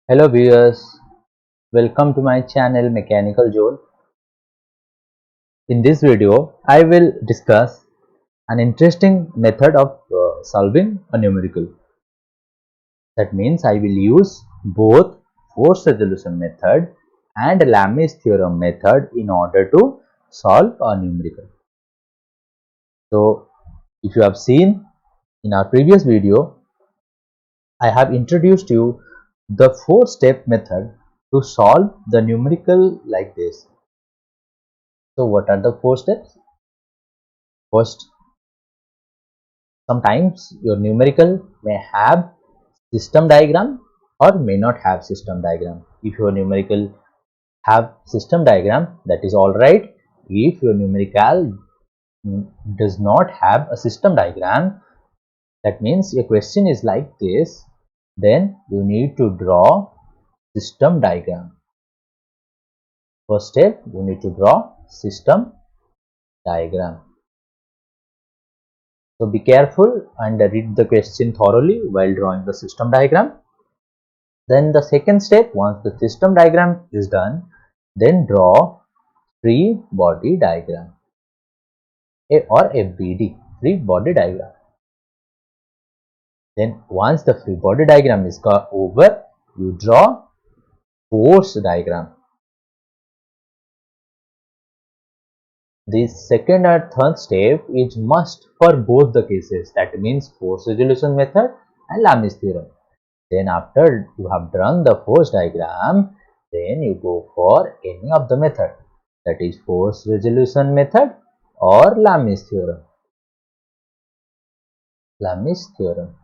Hello viewers, welcome to my channel Mechanical Joel. In this video, I will discuss an interesting method of solving a numerical. That means I will use both force resolution method and Lami's theorem method in order to solve a numerical. So, if you have seen in our previous video, I have introduced you the 4-step method to solve the numerical like this. So what are the 4 steps? First, sometimes your numerical may have system diagram or may not have system diagram. If your numerical have system diagram, that is all right. If your numerical does not have a system diagram, that means your question is like this, then you need to draw system diagram. First step, you need to draw system diagram. So be careful and read the question thoroughly while drawing the system diagram. Then the second step, once the system diagram is done, then draw free body diagram or FBD, free body diagram. Then once the free body diagram is got over, you draw force diagram. The second and third step is must for both the cases, that means force resolution method and Lami's theorem. Then after you have drawn the force diagram, then you go for any of the method, that is force resolution method or Lami's theorem. Lami's theorem.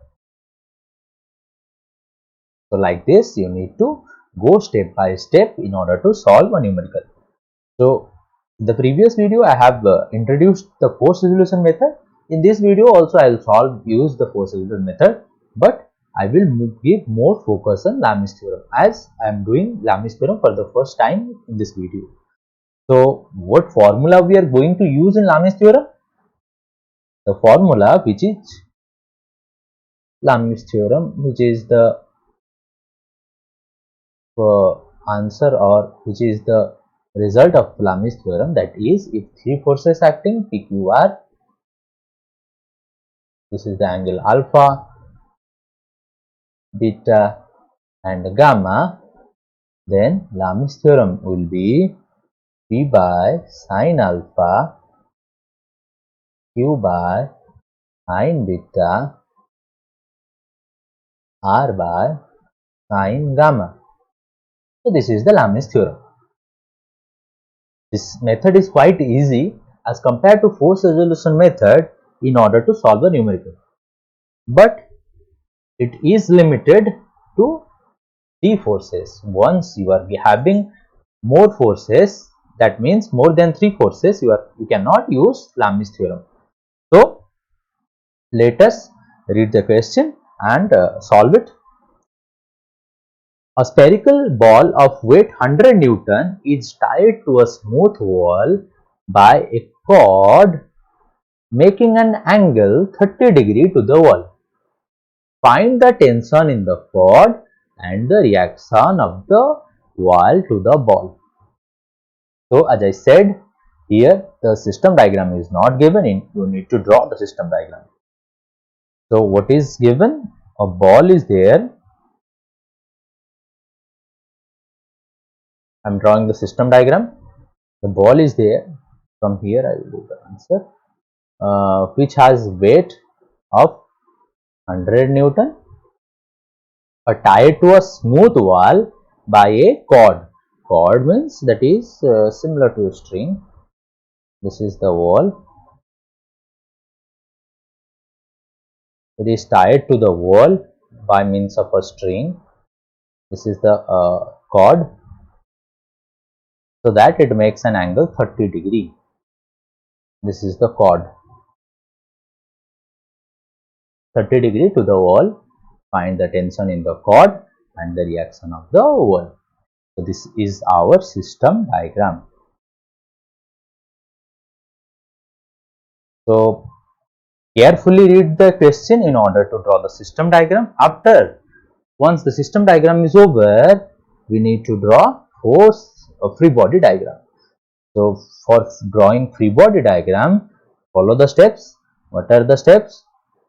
So like this you need to go step by step in order to solve a numerical. So in the previous video I have introduced the force resolution method. In this video also I will use the force resolution method, but I will give more focus on Lami's theorem as I am doing Lami's theorem for the first time in this video. So what formula we are going to use in Lami's theorem? The formula which is Lami's theorem, which is the answer or which is the result of Lami's theorem, that is if three forces acting PQR, this is the angle alpha, beta and gamma, then Lami's theorem will be P by sine alpha, Q by sine beta, R by sine gamma. So this is the Lami's theorem. This method is quite easy as compared to force resolution method in order to solve a numerical, but it is limited to 3 forces. Once you are having more forces, that means more than 3 forces, you cannot use Lami's theorem. So let us read the question and solve it. A spherical ball of weight 100 Newton is tied to a smooth wall by a cord making an angle 30° to the wall. Find the tension in the cord and the reaction of the wall to the ball. So as I said, here the system diagram is not given in, you need to draw the system diagram. So what is given? A ball is there. I am drawing the system diagram. The ball is there. From here I will do the answer, which has weight of 100 Newton, tied to a smooth wall by a cord. Cord means that is similar to a string. This is the wall. It is tied to the wall by means of a string. This is the cord, so that it makes an angle 30°. This is the cord. 30° to the wall. Find the tension in the cord and the reaction of the wall. So this is our system diagram. So carefully read the question in order to draw the system diagram. After once the system diagram is over, we need to draw free body diagram. So for drawing free body diagram, follow the steps. What are the steps?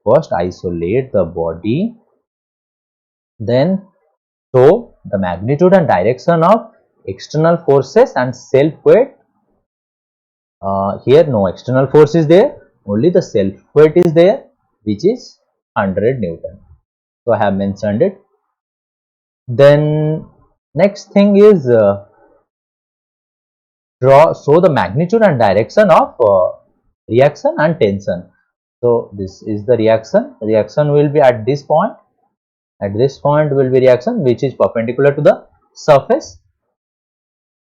First, isolate the body, then show the magnitude and direction of external forces and self weight. Here no external force is there, only the self weight is there, which is 100 Newton. So I have mentioned it. Then next thing is show the magnitude and direction of reaction and tension. So this is the reaction. Reaction will be at this point. At this point will be reaction which is perpendicular to the surface.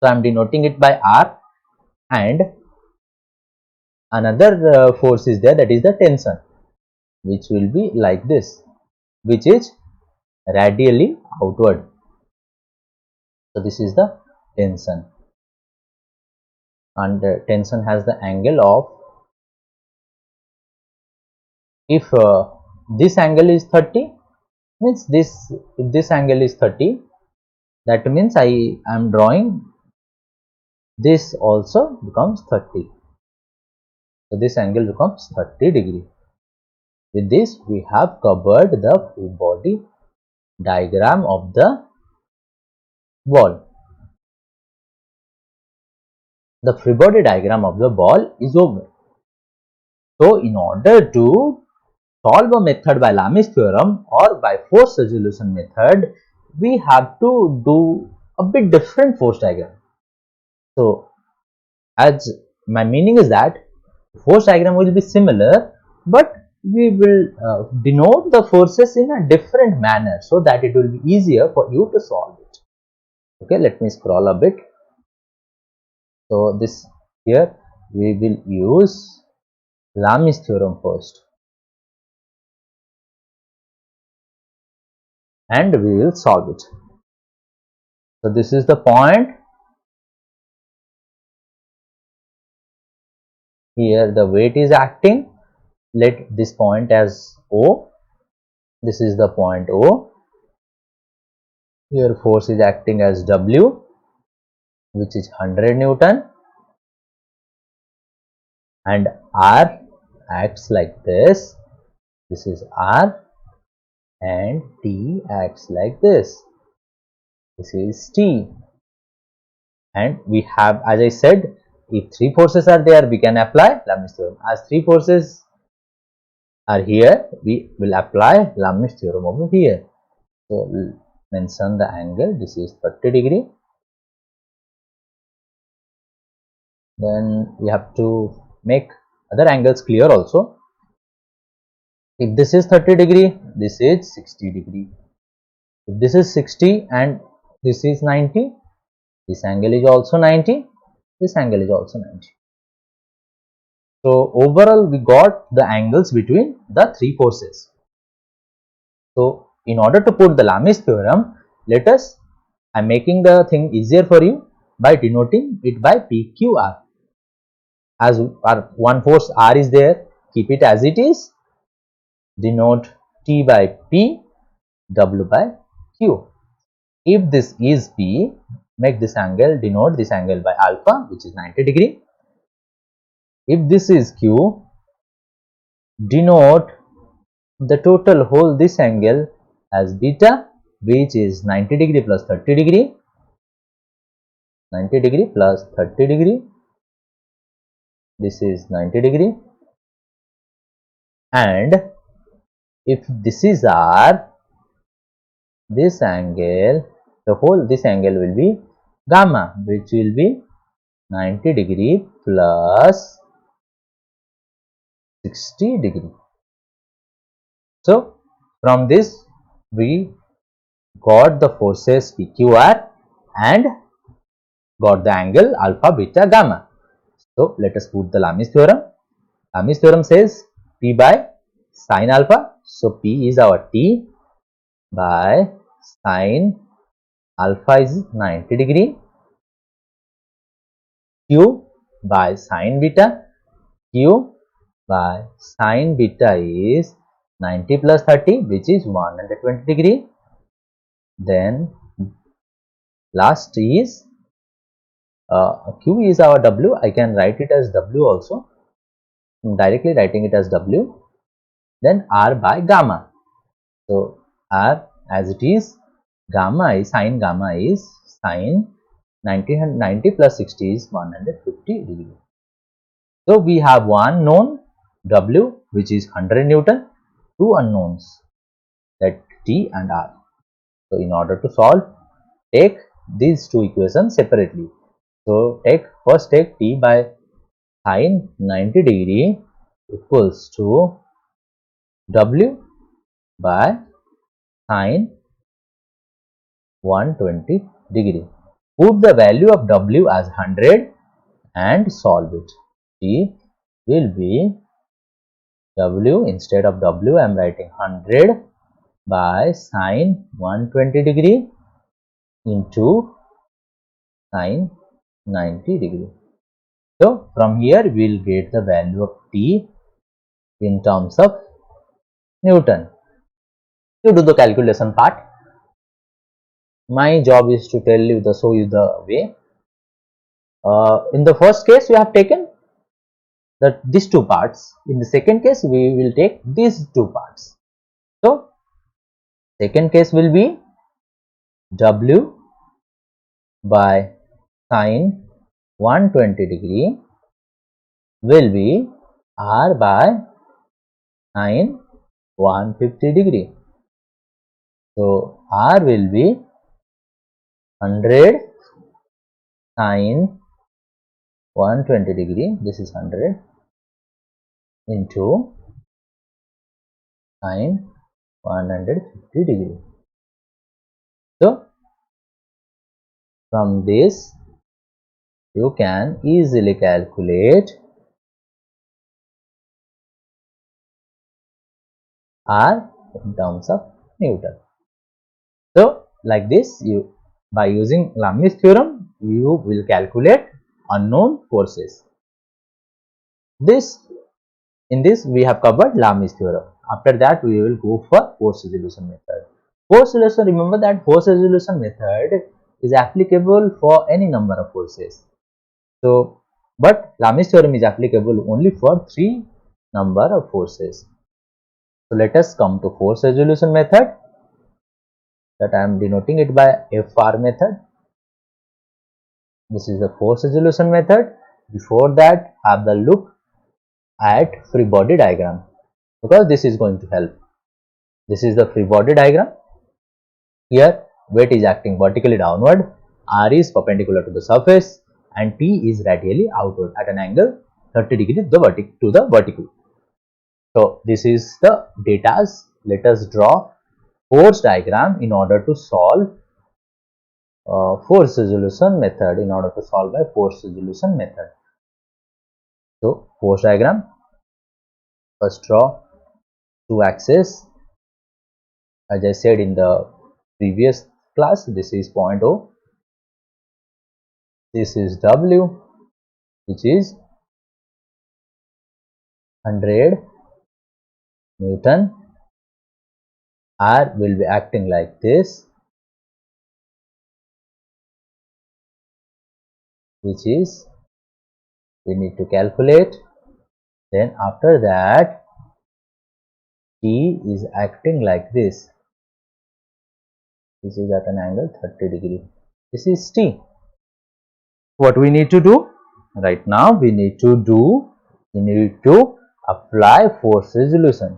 So I am denoting it by R, and another force is there, that is the tension, which will be like this, which is radially outward. So this is the tension, and tension has the angle of, if this angle is 30, means if this angle is 30, that means I am drawing this also becomes 30. So this angle becomes 30 degree. With this we have covered the free body diagram of the ball. The free body diagram of the ball is over. So in order to solve a method by Lami's theorem or by force resolution method, we have to do a bit different force diagram. So as my meaning is that force diagram will be similar, but we will denote the forces in a different manner so that it will be easier for you to solve it. Okay, let me scroll a bit. So this here we will use Lami's theorem first, and we will solve it. So this is the point. Here the weight is acting. Let this point as O. This is the point O. Here force is acting as W, which is 100 Newton, and R acts like this. This is R, and T acts like this. This is T. And we have, as I said, if three forces are there, we can apply Lami's theorem. As three forces are here, we will apply Lami's theorem over here. So we'll mention the angle. This is 30 degree. Then we have to make other angles clear also. If this is 30 degree, this is 60 degree. If this is 60 and this is 90, this angle is also 90, this angle is also 90. So overall we got the angles between the three forces. So in order to put the Lami's theorem, I am making the thing easier for you by denoting it by PQR. As our one force R is there, keep it as it is. Denote T by P, W by Q. If this is P, make this angle, denote this angle by alpha, which is 90 degree. If this is Q, denote the total whole this angle as beta, which is 90 degree plus 30 degree. 90 degree plus 30 degree. This is 90 degree. And if this is R, this angle, this angle will be gamma, which will be 90 degree plus 60 degree. So from this we got the forces PQR and got the angle alpha, beta, gamma. So let us put the Lami's theorem. Lami's theorem says P by sine alpha. So P is our T by sine alpha is 90 degree. Q by sine beta. Q by sine beta is 90 plus 30, which is 120 degree. Then last is Q is our W. I can write it as W also. I'm directly writing it as W. Then R by gamma. So R as it is, gamma is sine sine 90 plus 60 is 150 degree. So we have one known W which is 100 Newton, two unknowns that T and R. So in order to solve, take these two equations separately. So first take T by sine 90 degree equals to W by sine 120 degree. Put the value of W as 100 and solve it. T will be W, instead of W I am writing 100 by sine 120 degree into sine 90 degree. So from here we will get the value of T in terms of Newton. You do the calculation part. My job is to tell you show you the way. In the first case we have taken these two parts. In the second case we will take these two parts. So second case will be W by sine 120 degree will be R by sine 150 degree. So R will be 100 sine 120 degree, this is 100 into sine 150 degree. So from this you can easily calculate R in terms of Newton. So like this, you by using Lami's theorem you will calculate unknown forces. In this we have covered Lami's theorem. After that we will go for force resolution method. Force resolution, remember that force resolution method is applicable for any number of forces. So but Lami's theorem is applicable only for 3 number of forces. So let us come to force resolution method, that I am denoting it by FR method. This is the force resolution method. Before that, have the look at free body diagram, because this is going to help. This is the free body diagram. Here weight is acting vertically downward, R is perpendicular to the surface and T is radially outward at an angle 30 degree to the vertical. So this is the data. Let us draw force diagram in order to solve force resolution method. So force diagram, first draw two axes. As I said in the previous class, this is point O, this is W, which is 100 Newton. R will be acting like this, which is we need to calculate. Then after that T is acting like this. This is at an angle 30 degree. This is T. What we need to do right now? We need to apply force resolution.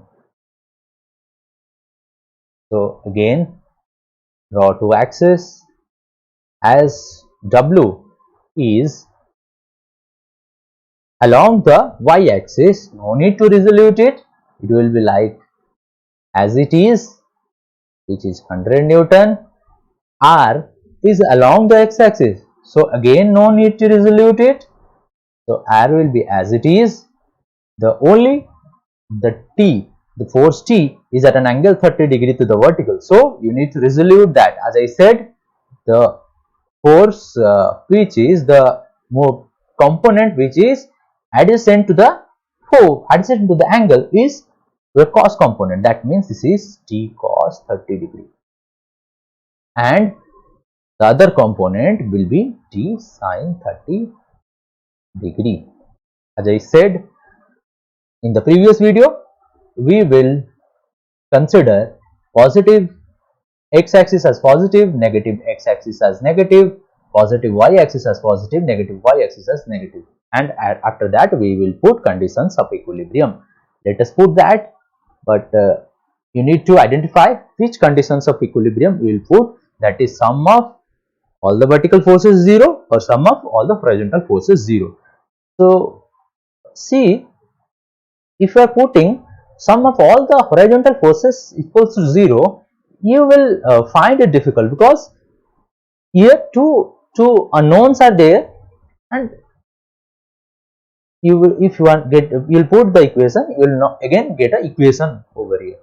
So again, draw two axes. As W is along the y-axis, no need to resolute it. It will be like as it is, which is 100 Newton. R is along the x-axis, so again no need to resolute it. So R will be as it is. The force T is at an angle 30 degree to the vertical. So you need to resolute that. As I said, the force which is the component which is adjacent to the angle is the cos component. That means this is T cos 30 degree. and the other component will be t sine 30 degree. As I said in the previous video, we will consider positive x-axis as positive, negative x-axis as negative, positive y-axis as positive, negative y-axis as negative, and after that we will put conditions of equilibrium. Let us put that, but you need to identify which conditions of equilibrium we will put, that is sum of all the vertical forces 0 or sum of all the horizontal forces 0. So see, if you are putting sum of all the horizontal forces equals to 0, you will find it difficult, because here two unknowns are there, and you will, if you want get, you will put the equation, you will not again get a equation over here.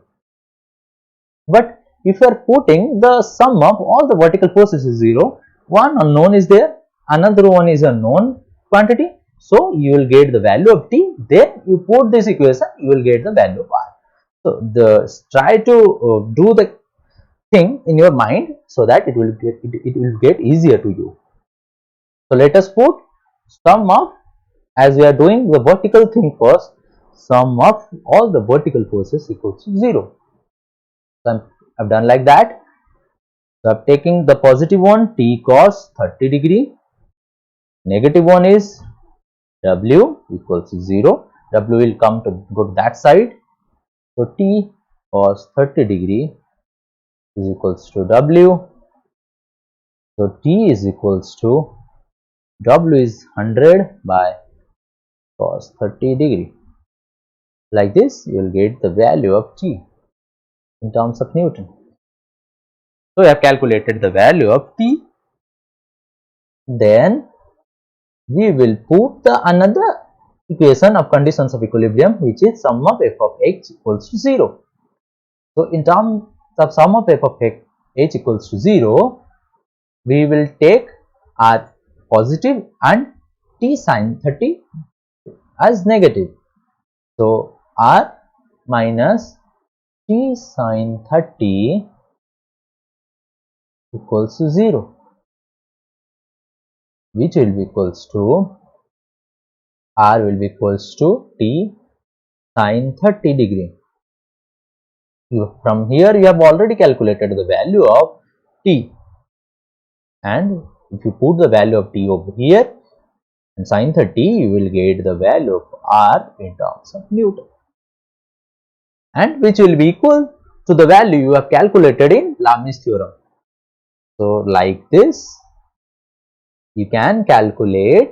But if you are putting the sum of all the vertical forces is 0, one unknown is there, another one is a known quantity, so you will get the value of t, then you put this equation, you will get the value of r. So try to do the thing in your mind, so that it will get easier to you. So let us put sum of, as we are doing the vertical thing first, sum of all the vertical forces equals to 0. So I've done like that. So I'm taking the positive one, t cos 30 degree, negative one is w equals to 0, w will go to that side. So t cos 30 degree is equals to w. So t is equals to w is 100 by cos 30 degree. Like this, you will get the value of t in terms of Newton. So we have calculated the value of t. Then we will put the another equation of conditions of equilibrium, which is sum of f of h equals to 0. So in terms of sum of f of h equals to 0, we will take r positive and t sine 30 as negative. So r minus t sine 30 equals to 0, which will be equals to, r will be equals to t sine 30 degree. From here you have already calculated the value of t, and if you put the value of t over here and sine 30, you will get the value of r in terms of Newton, and which will be equal to the value you have calculated in Lami's theorem. So like this, you can calculate,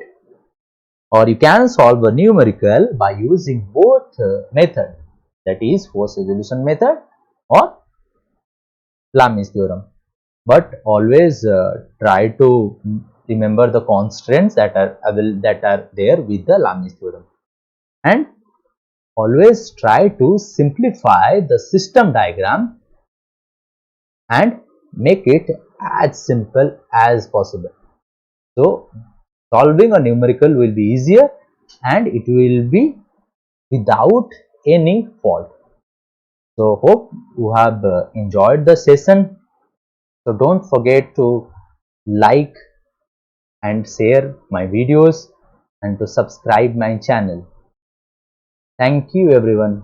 or you can solve a numerical by using both method, that is force resolution method or Lami's theorem. But always try to remember the constraints that are there with the Lami's theorem, and always try to simplify the system diagram and make it as simple as possible. So solving a numerical will be easier, and it will be without any fault. So hope you have enjoyed the session. So don't forget to like and share my videos and to subscribe my channel. Thank you everyone.